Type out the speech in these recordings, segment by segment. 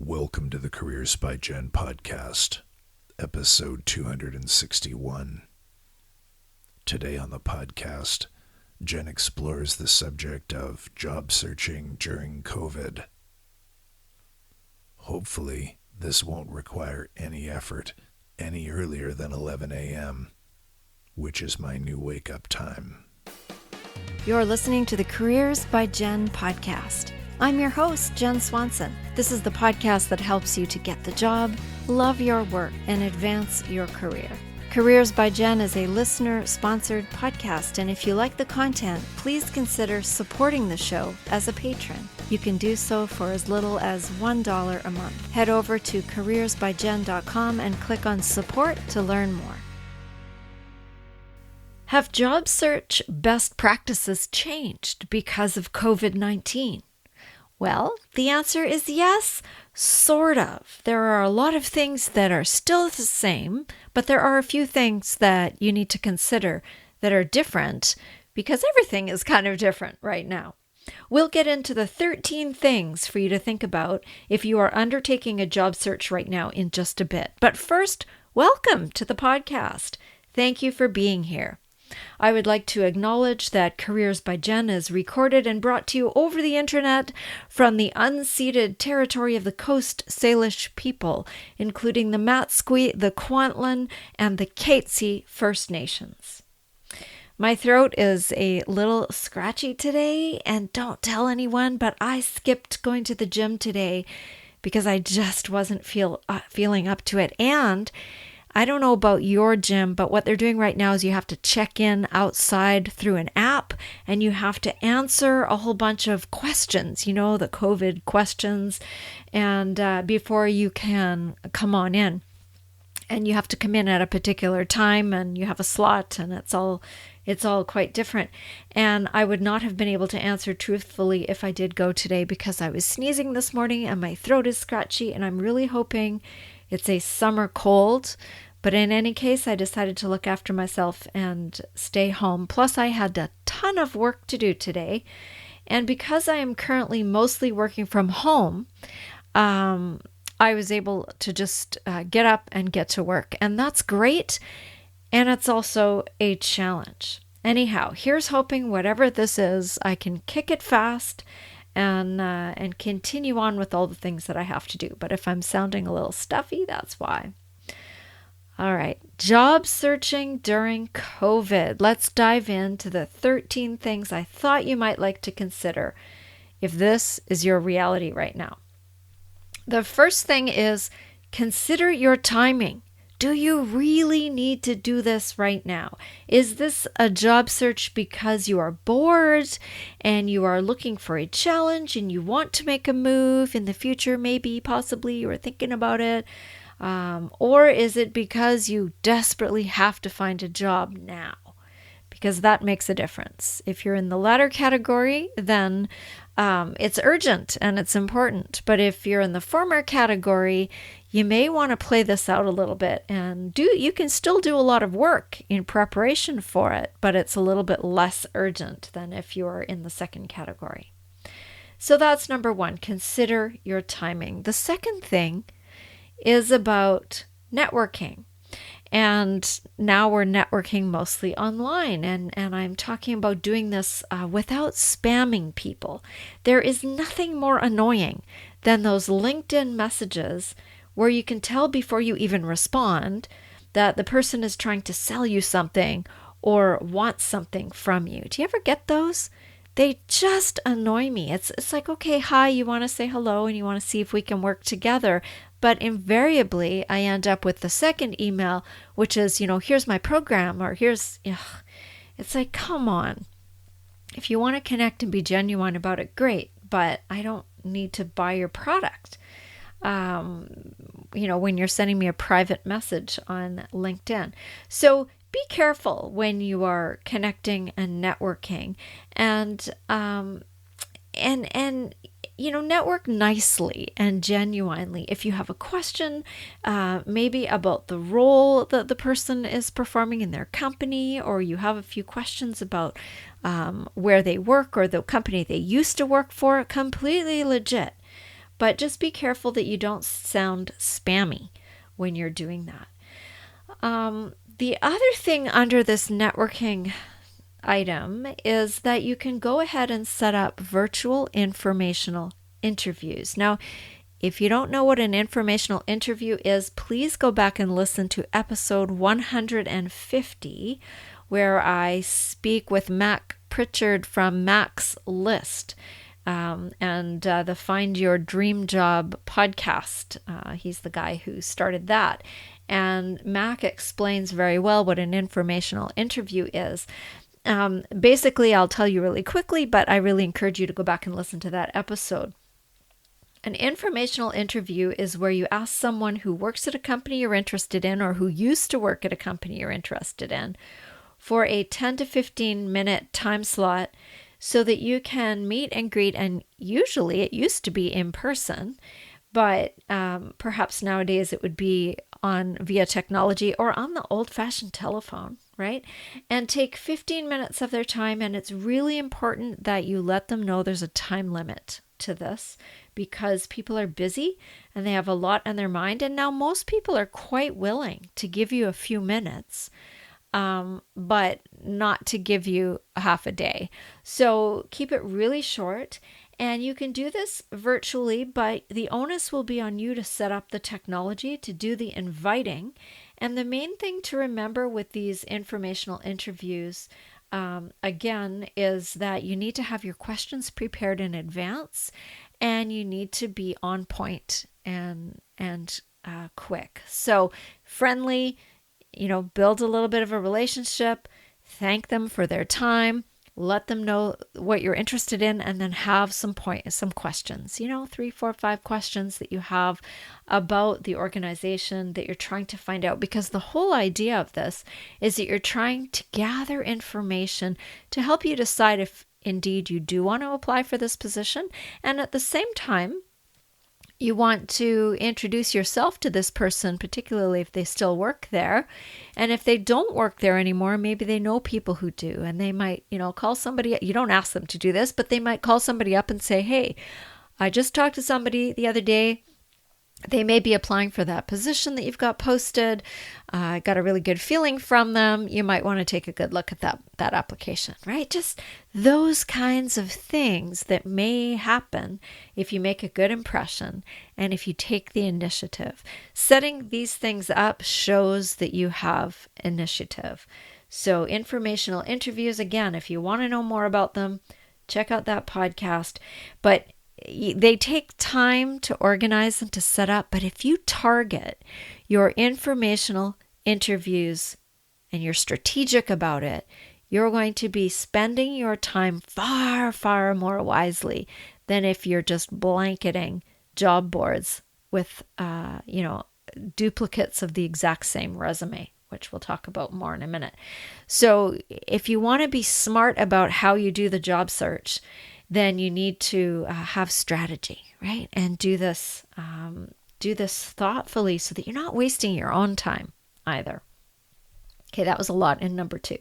Welcome to the Careers by Jen podcast, episode 261. Today on the podcast, Jen explores the subject of job searching during COVID. Hopefully, this won't require any effort any earlier than 11 a.m., which is my new wake-up time. You're listening to the Careers by Jen podcast. I'm your host, Jen Swanson. This is the podcast that helps you to get the job, love your work, and advance your career. Careers by Jen is a listener-sponsored podcast, and if you like the content, please consider supporting the show as a patron. You can do so for as little as $1 a month. Head over to CareersbyJenn.com and click on Support to learn more. Have job search best practices changed because of COVID-19? Well, the answer is yes, sort of. There are a lot of things that are still the same, but there are a few things that you need to consider that are different because everything is kind of different right now. We'll get into the 13 things for you to think about if you are undertaking a job search right now in just a bit. But first, welcome to the podcast. Thank you for being here. I would like to acknowledge that Careers by Jen is recorded and brought to you over the internet from the unceded territory of the Coast Salish people, including the Matsqui, the Kwantlen, and the Katzie First Nations. My throat is a little scratchy today, and don't tell anyone, but I skipped going to the gym today because I just wasn't feeling up to it. And I don't know about your gym, but what they're doing right now is you have to check in outside through an app and you have to answer a whole bunch of questions, the COVID questions, and before you can come on in. And you have to come in at a particular time and you have a slot, and it's all quite different. And I would not have been able to answer truthfully if I did go today because I was sneezing this morning and my throat is scratchy, and I'm really hoping it's a summer cold. But in any case, I decided to look after myself and stay home. Plus, I had a ton of work to do today. And because I am currently mostly working from home, I was able to just get up and get to work. And that's great. And it's also a challenge. Anyhow, here's hoping whatever this is, I can kick it fast and continue on with all the things that I have to do. But if I'm sounding a little stuffy, that's why. All right, job searching during COVID. Let's dive into the 13 things I thought you might like to consider if this is your reality right now. The first thing is consider your timing. Do you really need to do this right now? Is this a job search because you are bored and you are looking for a challenge and you want to make a move in the future, maybe, possibly, you were thinking about it? Or is it because you desperately have to find a job now? Because that makes a difference. If you're in the latter category, then it's urgent and it's important. But if you're in the former category, you may want to play this out a little bit and you can still do a lot of work in preparation for it, but it's a little bit less urgent than if you're in the second category. So that's number one, consider your timing. The second thing is about networking. And now we're networking mostly online, and I'm talking about doing this without spamming people. There is nothing more annoying than those LinkedIn messages where you can tell before you even respond that the person is trying to sell you something or wants something from you. Do you ever get those? They just annoy me. It's like, okay, hi, you want to say hello and you want to see if we can work together. But invariably, I end up with the second email, which is, here's my program, or it's like, come on. If you want to connect and be genuine about it, great. But I don't need to buy your product. When you're sending me a private message on LinkedIn. So be careful when you are connecting and networking, and network nicely and genuinely. If you have a question, maybe about the role that the person is performing in their company, or you have a few questions about where they work or the company they used to work for, completely legit. but just be careful that you don't sound spammy when you're doing that. The other thing under this networking item is that you can go ahead and set up virtual informational interviews. Now, if you don't know what an informational interview is, please go back and listen to episode 150, where I speak with Mac Pritchard from Mac's List and the Find Your Dream Job podcast. He's the guy who started that. And Mac explains very well what an informational interview is. Basically, I'll tell you really quickly, but I really encourage you to go back and listen to that episode. An informational interview is where you ask someone who works at a company you're interested in or who used to work at a company you're interested in for a 10 to 15 minute time slot so that you can meet and greet. And usually it used to be in person, but perhaps nowadays it would be via technology or on the old-fashioned telephone, right? And take 15 minutes of their time. And it's really important that you let them know there's a time limit to this, because people are busy and they have a lot on their mind. And now most people are quite willing to give you a few minutes, but not to give you half a day. So keep it really short. And you can do this virtually, but the onus will be on you to set up the technology to do the inviting. And the main thing to remember with these informational interviews, again, is that you need to have your questions prepared in advance, and you need to be on point and quick. So friendly, build a little bit of a relationship, thank them for their time, let them know what you're interested in, and then have some questions, 3, 4, 5 questions that you have about the organization that you're trying to find out. Because the whole idea of this is that you're trying to gather information to help you decide if indeed you do want to apply for this position. And at the same time, you want to introduce yourself to this person, particularly if they still work there. And if they don't work there anymore, maybe they know people who do. And they might, call somebody. You don't ask them to do this, but they might call somebody up and say, hey, I just talked to somebody the other day. They may be applying for that position that you've got posted. I got a really good feeling from them. You might want to take a good look at that application, right? Just those kinds of things that may happen if you make a good impression and if you take the initiative. Setting these things up shows that you have initiative. So informational interviews, again, if you want to know more about them, check out that podcast. But they take time to organize and to set up, but if you target your informational interviews and you're strategic about it, you're going to be spending your time far, far more wisely than if you're just blanketing job boards with, duplicates of the exact same resume, which we'll talk about more in a minute. So if you want to be smart about how you do the job search, then you need to have strategy, right? And do this thoughtfully so that you're not wasting your own time either. Okay, that was a lot in number 2.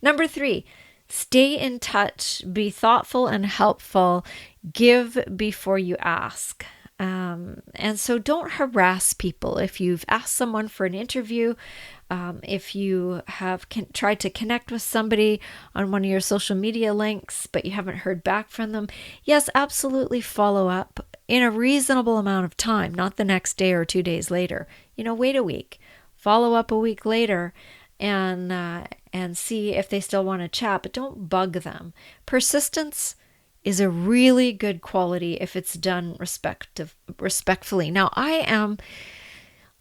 Number 3, stay in touch, be thoughtful and helpful, give before you ask. And so don't harass people. If you've asked someone for an interview, if you have tried to connect with somebody on one of your social media links, but you haven't heard back from them, yes, absolutely follow up in a reasonable amount of time, not the next day or 2 days later. Wait a week, follow up a week later, and see if they still want to chat, but don't bug them. Persistence is a really good quality if it's done respectfully. Now, I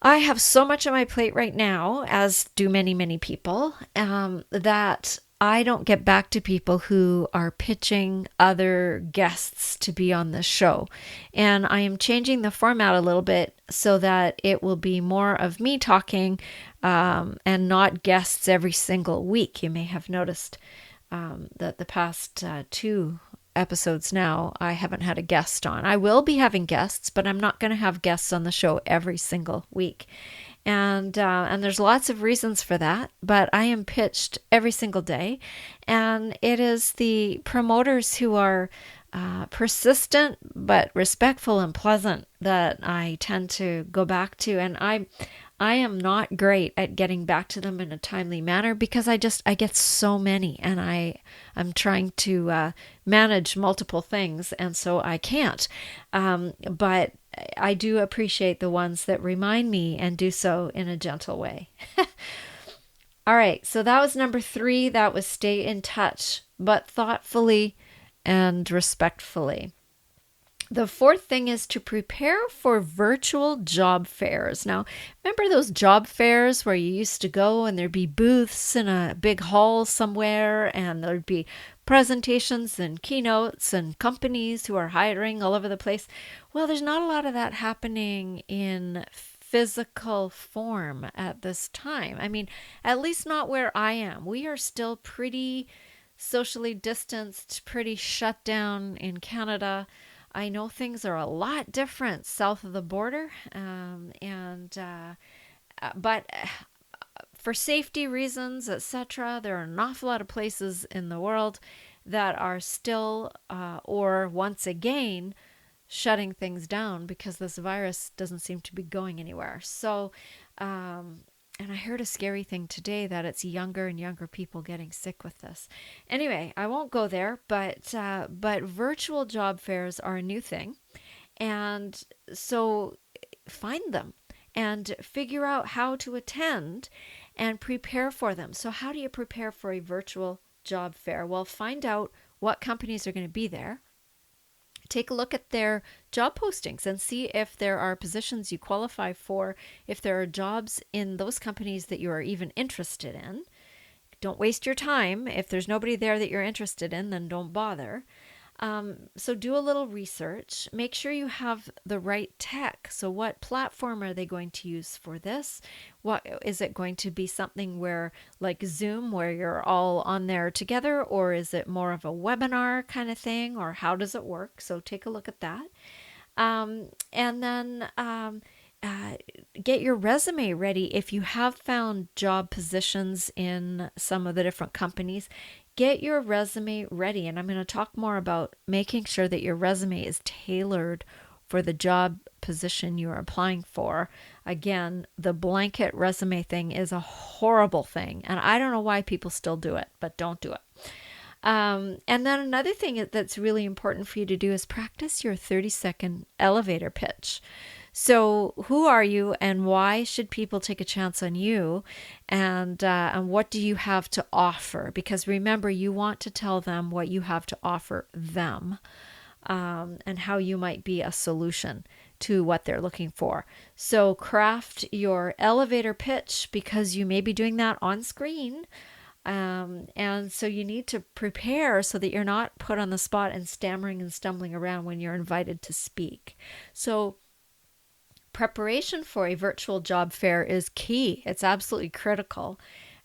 have so much on my plate right now, as do many, many people, that I don't get back to people who are pitching other guests to be on the show. And I am changing the format a little bit so that it will be more of me talking and not guests every single week. You may have noticed that the past 2 episodes now, I haven't had a guest on. I will be having guests, but I'm not going to have guests on the show every single week. And there's lots of reasons for that, but I am pitched every single day. And it is the promoters who are persistent but respectful and pleasant that I tend to go back to. And I am not great at getting back to them in a timely manner because I get so many, and I'm trying to manage multiple things, and so I can't. But I do appreciate the ones that remind me and do so in a gentle way. All right, so that was number 3. That was stay in touch, but thoughtfully and respectfully. The 4th thing is to prepare for virtual job fairs. Now, remember those job fairs where you used to go and there'd be booths in a big hall somewhere, and there'd be presentations and keynotes and companies who are hiring all over the place? Well, there's not a lot of that happening in physical form at this time. I mean, at least not where I am. We are still pretty socially distanced, pretty shut down in Canada. I know things are a lot different south of the border, but for safety reasons, etc., there are an awful lot of places in the world that are still, or once again, shutting things down because this virus doesn't seem to be going anywhere. So, and I heard a scary thing today that it's younger and younger people getting sick with this. Anyway, I won't go there, but virtual job fairs are a new thing. And so find them and figure out how to attend and prepare for them. So how do you prepare for a virtual job fair? Well, find out what companies are going to be there. Take a look at their job postings and see if there are positions you qualify for, if there are jobs in those companies that you are even interested in. Don't waste your time. If there's nobody there that you're interested in, then don't bother. So do a little research. Make sure you have the right tech. So what platform are they going to use for this? What is it going to be, something where like Zoom where you're all on there together, or is it more of a webinar kind of thing, or how does it work? So take a look at that. And then get your resume ready. If you have found job positions in some of the different companies, get your resume ready. And I'm going to talk more about making sure that your resume is tailored for the job position you're applying for. Again, the blanket resume thing is a horrible thing, and I don't know why people still do it, but don't do it. And then another thing that's really important for you to do is practice your 30-second elevator pitch. So who are you, and why should people take a chance on you, and what do you have to offer? Because remember, you want to tell them what you have to offer them, and how you might be a solution to what they're looking for. So craft your elevator pitch, because you may be doing that on screen. And so you need to prepare so that you're not put on the spot and stammering and stumbling around when you're invited to speak. So preparation for a virtual job fair is key. It's absolutely critical.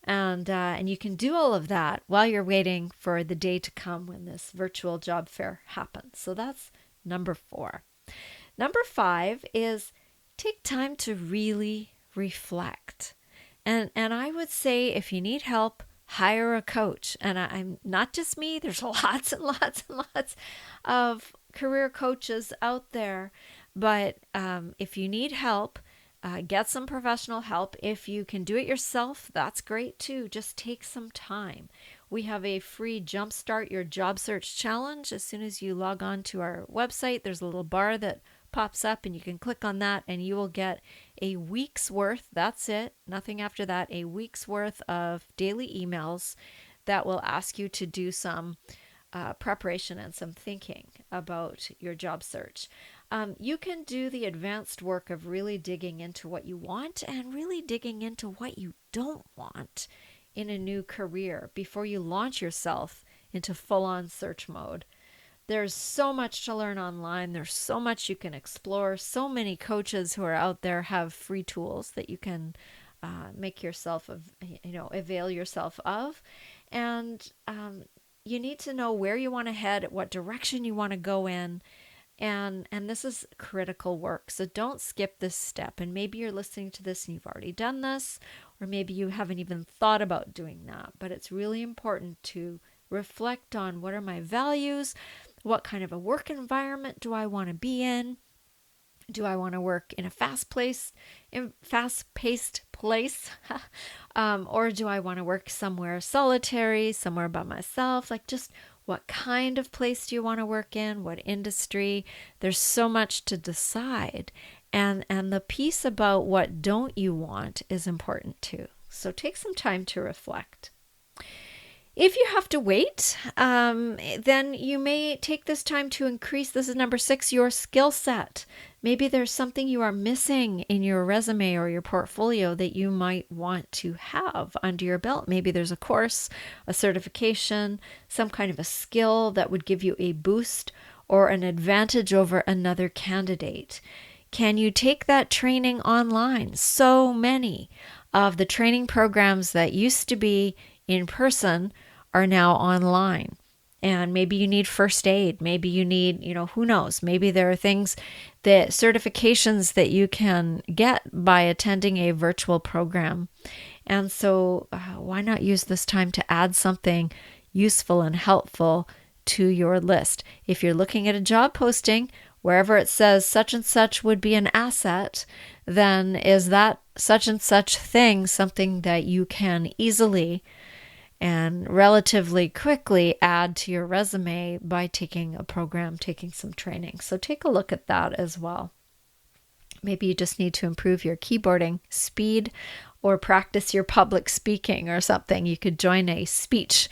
And you can do all of that while you're waiting for the day to come when this virtual job fair happens. So that's number 4. Number 5 is take time to really reflect. And I would say, if you need help, hire a coach. And I'm not just me, there's lots and lots and lots of career coaches out there. But if you need help, get some professional help. If you can do it yourself, that's great too. Just take some time. We have a free Jumpstart Your Job Search Challenge. As soon as you log on to our website, there's a little bar that pops up, and you can click on that, and you will get a week's worth. That's it. Nothing after that. A week's worth of daily emails that will ask you to do some preparation and some thinking about your job search. You can do the advanced work of really digging into what you want and really digging into what you don't want in a new career before you launch yourself into full-on search mode. There's so much to learn online. There's so much you can explore. So many coaches who are out there have free tools that you can make yourself, avail yourself of. And you need to know where you want to head, what direction you want to go in. And this is critical work. So don't skip this step. And maybe you're listening to this and you've already done this, or maybe you haven't even thought about doing that. But it's really important to reflect on, what are my values? What kind of a work environment do I want to be in? Do I want to work in a fast-paced place? Or do I want to work somewhere solitary, somewhere by myself? Like, just what kind of place do you want to work in? What industry? There's so much to decide. And the piece about what don't you want is important too. So take some time to reflect. If you have to wait, then you may take this time to increase, this is number 6, your skill set. Maybe there's something you are missing in your resume or your portfolio that you might want to have under your belt. Maybe there's a course, a certification, some kind of a skill that would give you a boost or an advantage over another candidate. Can you take that training online? So many of the training programs that used to be in person are now online. And maybe you need first aid. Maybe you need, who knows? Maybe there are things, that certifications that you can get by attending a virtual program. And so why not use this time to add something useful and helpful to your list? If you're looking at a job posting, wherever it says such and such would be an asset, then is that such and such thing something that you can easily and relatively quickly add to your resume by taking a program, taking some training? So take a look at that as well. Maybe you just need to improve your keyboarding speed or practice your public speaking or something. You could join a speech.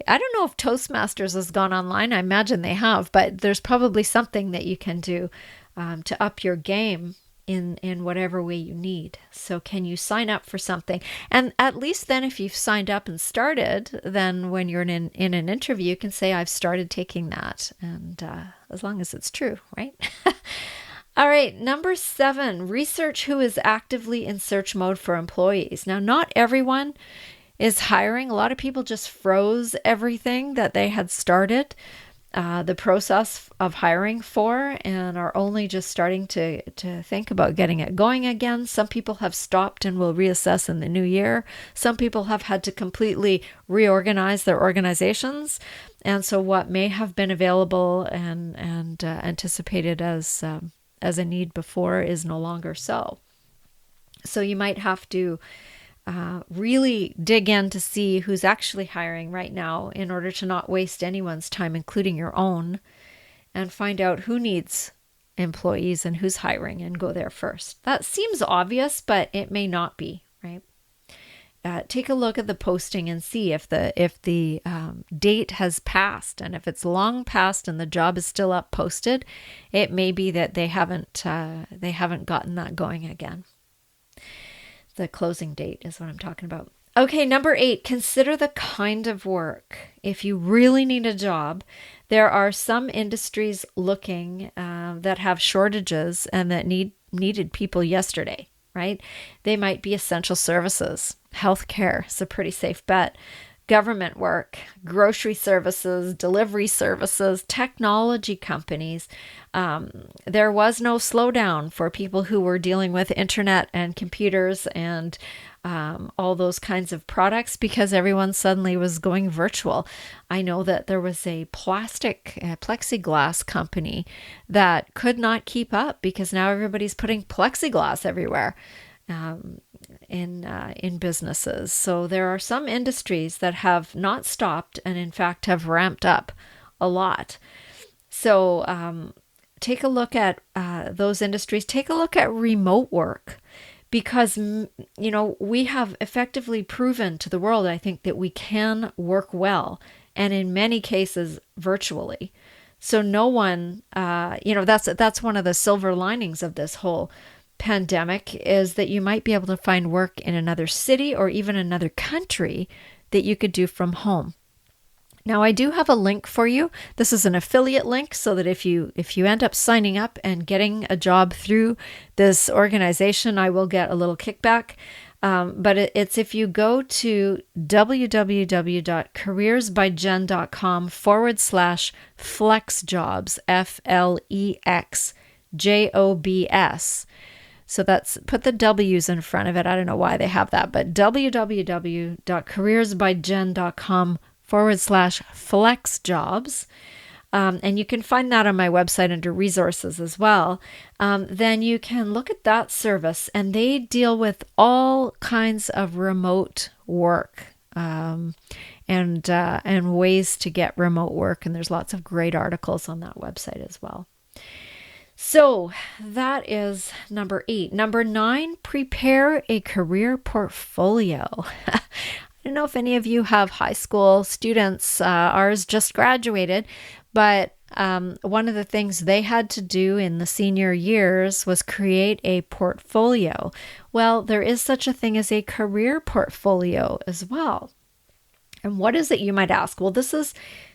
I don't know if Toastmasters has gone online. I imagine they have, but there's probably something that you can do to up your game in whatever way you need. So can you sign up for something? And at least then if you've signed up and started, then when you're in an interview, you can say, I've started taking that. And as long as it's true, right? All right, number 7, research who is actively in search mode for employees. Now, not everyone is hiring. A lot of people just froze everything that they had started the process of hiring for and are only just starting to think about getting it going again. Some people have stopped and will reassess in the new year. Some people have had to completely reorganize their organizations. And so what may have been available and anticipated as a need before is no longer so. So you might have to really dig in to see who's actually hiring right now in order to not waste anyone's time, including your own, and find out who needs employees and who's hiring and go there first. That seems obvious, but it may not be, right? Take a look at the posting and see if the date has passed, and if it's long past and the job is still up posted, it may be that they haven't gotten that going again. The closing date is what I'm talking about. Okay, number 8, consider the kind of work. If you really need a job, there are some industries looking that have shortages and that needed people yesterday, right? They might be essential services. Healthcare is a pretty safe bet. Government work, grocery services, delivery services, technology companies. There was no slowdown for people who were dealing with internet and computers and all those kinds of products because everyone suddenly was going virtual. I know that there was a plexiglass company that could not keep up because now everybody's putting plexiglass everywhere. In businesses. So there are some industries that have not stopped and in fact have ramped up a lot. So take a look at those industries. Take a look at remote work because, we have effectively proven to the world, I think, that we can work well and in many cases virtually. So no one, that's one of the silver linings of this whole pandemic is that you might be able to find work in another city or even another country that you could do from home. Now, I do have a link for you. This is an affiliate link so that if you end up signing up and getting a job through this organization, I will get a little kickback. But it's if you go to www.careersbyjenn.com/flexjobs, FLEXJOBS. So that's, put the W's in front of it. I don't know why they have that, but www.careersbyjenn.com/flexjobs. and you can find that on my website under resources as well, then you can look at that service, and they deal with all kinds of remote work. And ways to get remote work. And there's lots of great articles on that website as well. So that is number 8. Number 9, prepare a career portfolio. I don't know if any of you have high school students. Ours just graduated, but one of the things they had to do in the senior years was create a portfolio. Well, there is such a thing as a career portfolio as well. And what is it, you might ask? Well, this is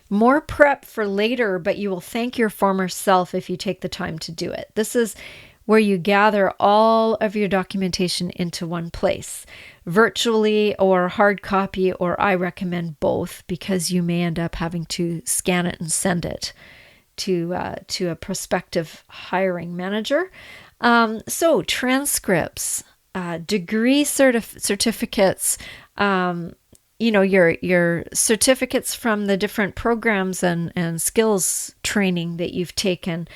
more prep for later, but you will thank your former self if you take the time to do it. This is where you gather all of your documentation into one place, virtually or hard copy, or I recommend both, because you may end up having to scan it and send it to a prospective hiring manager. So transcripts, degree certificates, your certificates from the different programs and skills training that you've taken,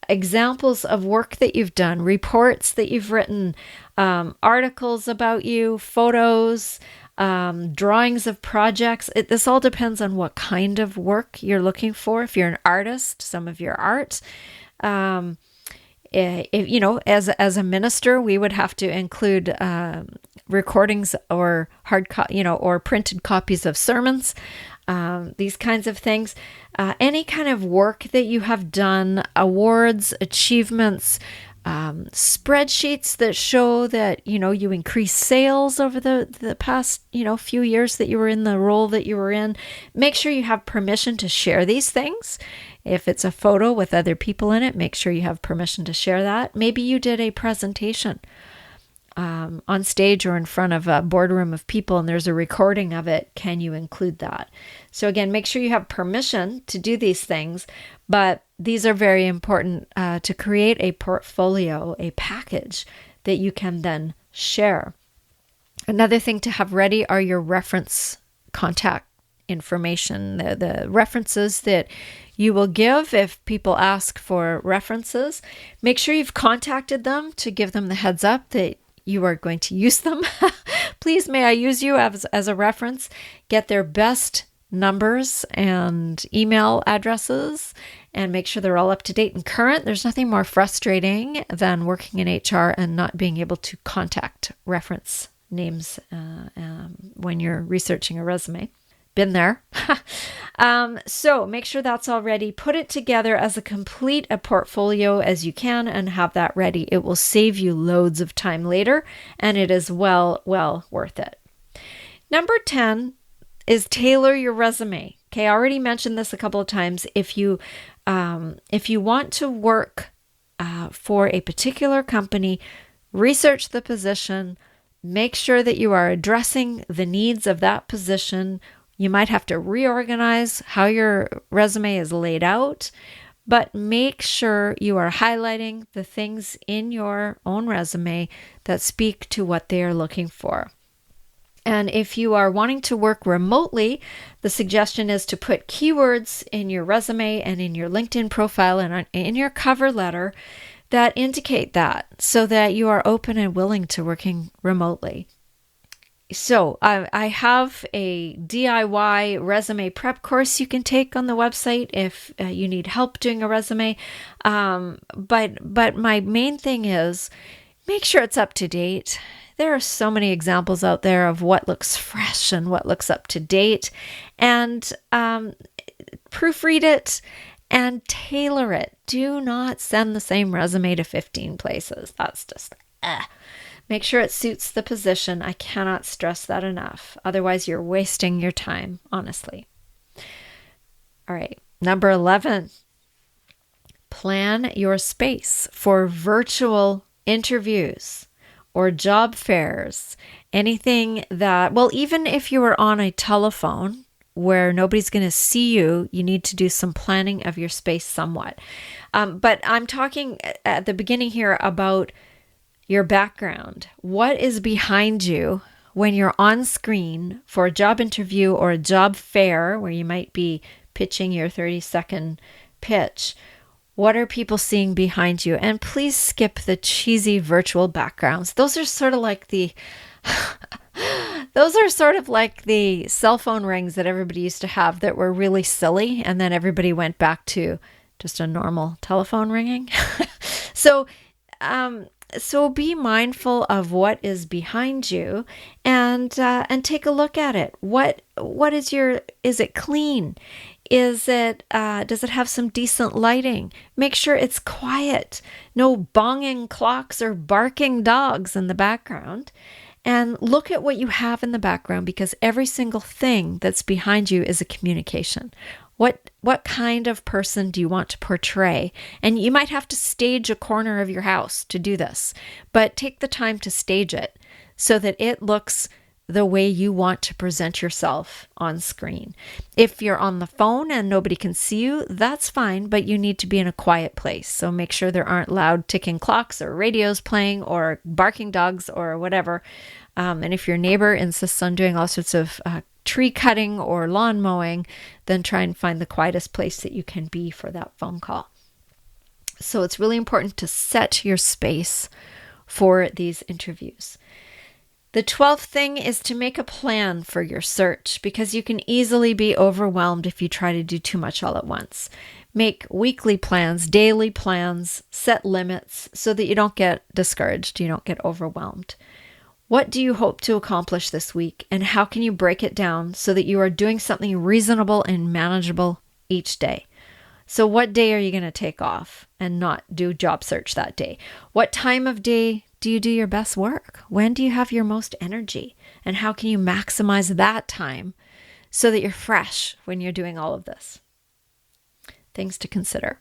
examples of work that you've done, reports that you've written, articles about you, photos, drawings of projects. This all depends on what kind of work you're looking for. If you're an artist, some of your art. As a minister, we would have to include recordings or or printed copies of sermons, these kinds of things. Any kind of work that you have done, awards, achievements, spreadsheets that show that, you increased sales over the past, few years that you were in the role that you were in. Make sure you have permission to share these things. If it's a photo with other people in it, make sure you have permission to share that. Maybe you did a presentation on stage or in front of a boardroom of people and there's a recording of it. Can you include that? So again, make sure you have permission to do these things, but these are very important to create a portfolio, a package that you can then share. Another thing to have ready are your reference contact information, the references that you will give if people ask for references. Make sure you've contacted them to give them the heads up that you are going to use them. Please, may I use you as a reference? Get their best numbers and email addresses and make sure they're all up to date and current. There's nothing more frustrating than working in HR and not being able to contact reference names when you're researching a resume. Been there. So make sure that's all ready. Put it together as complete a portfolio as you can and have that ready. It will save you loads of time later, and it is well worth it. Number 10 is tailor your resume. Okay, I already mentioned this a couple of times. If you want to work for a particular company, research the position, make sure that you are addressing the needs of that position. You might have to reorganize how your resume is laid out, but make sure you are highlighting the things in your own resume that speak to what they are looking for. And if you are wanting to work remotely, the suggestion is to put keywords in your resume and in your LinkedIn profile and in your cover letter that indicate that, so that you are open and willing to working remotely. So I have a DIY resume prep course you can take on the website if you need help doing a resume. But my main thing is make sure it's up to date. There are so many examples out there of what looks fresh and what looks up to date, and proofread it and tailor it. Do not send the same resume to 15 places. That's just Make sure it suits the position. I cannot stress that enough. Otherwise, you're wasting your time, honestly. All right. Number 11, plan your space for virtual interviews or job fairs. Anything that, well, even if you were on a telephone where nobody's going to see you, you need to do some planning of your space somewhat. But I'm talking at the beginning here about your background. What is behind you when you're on screen for a job interview or a job fair where you might be pitching your 30-second pitch. What are people seeing behind you? And please skip the cheesy virtual backgrounds. Those are sort of like the cell phone rings that everybody used to have that were really silly, and then everybody went back to just a normal telephone ringing. So be mindful of what is behind you, and take a look at it. Is it clean? Does it have some decent lighting? Make sure it's quiet. No bonging clocks or barking dogs in the background. And look at what you have in the background, because every single thing that's behind you is a communication. What kind of person do you want to portray? And you might have to stage a corner of your house to do this, but take the time to stage it so that it looks the way you want to present yourself on screen. If you're on the phone and nobody can see you, that's fine, but you need to be in a quiet place. So make sure there aren't loud ticking clocks or radios playing or barking dogs or whatever. And if your neighbor insists on doing all sorts of tree cutting or lawn mowing, then try and find the quietest place that you can be for that phone call. So it's really important to set your space for these interviews. The 12th thing is to make a plan for your search, because you can easily be overwhelmed if you try to do too much all at once. Make weekly plans, daily plans, set limits so that you don't get discouraged, you don't get overwhelmed. What do you hope to accomplish this week, and how can you break it down so that you are doing something reasonable and manageable each day? So what day are you going to take off and not do job search that day? What time of day do you do your best work? When do you have your most energy? And how can you maximize that time so that you're fresh when you're doing all of this? Things to consider.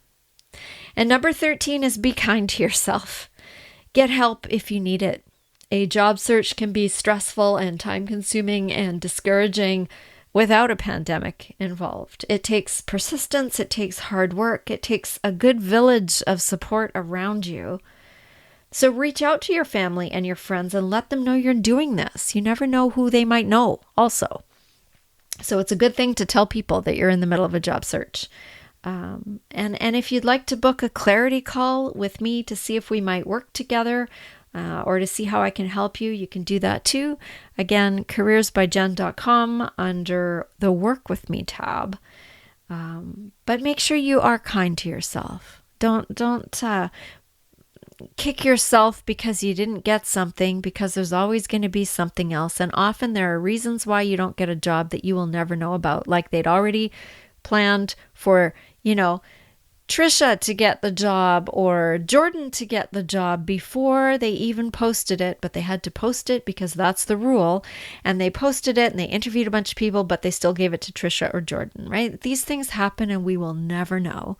And number 13 is be kind to yourself. Get help if you need it. A job search can be stressful and time-consuming and discouraging without a pandemic involved. It takes persistence, it takes hard work, it takes a good village of support around you. So reach out to your family and your friends and let them know you're doing this. You never know who they might know also. So it's a good thing to tell people that you're in the middle of a job search. And if you'd like to book a clarity call with me to see if we might work together, or to see how I can help you, you can do that too. Again, CareersbyJenn.com under the Work With Me tab. But make sure you are kind to yourself. Don't kick yourself because you didn't get something, because there's always going to be something else. And often there are reasons why you don't get a job that you will never know about. Like they'd already planned for, Trisha to get the job or Jordan to get the job before they even posted it, but they had to post it because that's the rule. And they posted it and they interviewed a bunch of people, but they still gave it to Trisha or Jordan, right? These things happen and we will never know.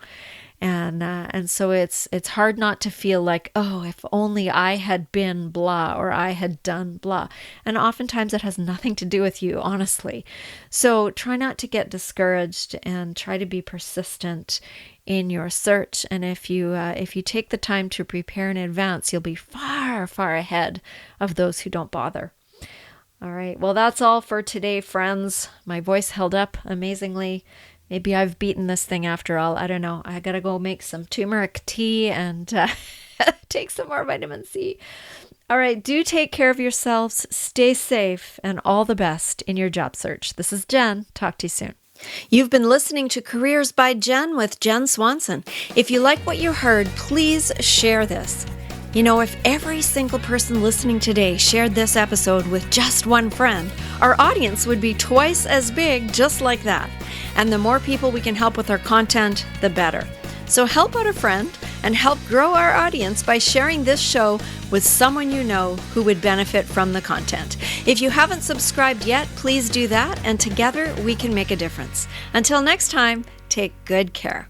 And so it's hard not to feel like, oh, if only I had been blah or I had done blah. And oftentimes it has nothing to do with you, honestly. So try not to get discouraged and try to be persistent in your search. And if you take the time to prepare in advance, you'll be far, far ahead of those who don't bother. All right. Well, that's all for today, friends. My voice held up amazingly. Maybe I've beaten this thing after all. I don't know. I got to go make some turmeric tea and take some more vitamin C. All right. Do take care of yourselves. Stay safe and all the best in your job search. This is Jen. Talk to you soon. You've been listening to Careers by Jen with Jen Swanson. If you like what you heard, please share this. If every single person listening today shared this episode with just one friend, our audience would be twice as big just like that. And the more people we can help with our content, the better. So help out a friend and help grow our audience by sharing this show with someone you know who would benefit from the content. If you haven't subscribed yet, please do that, and together we can make a difference. Until next time, take good care.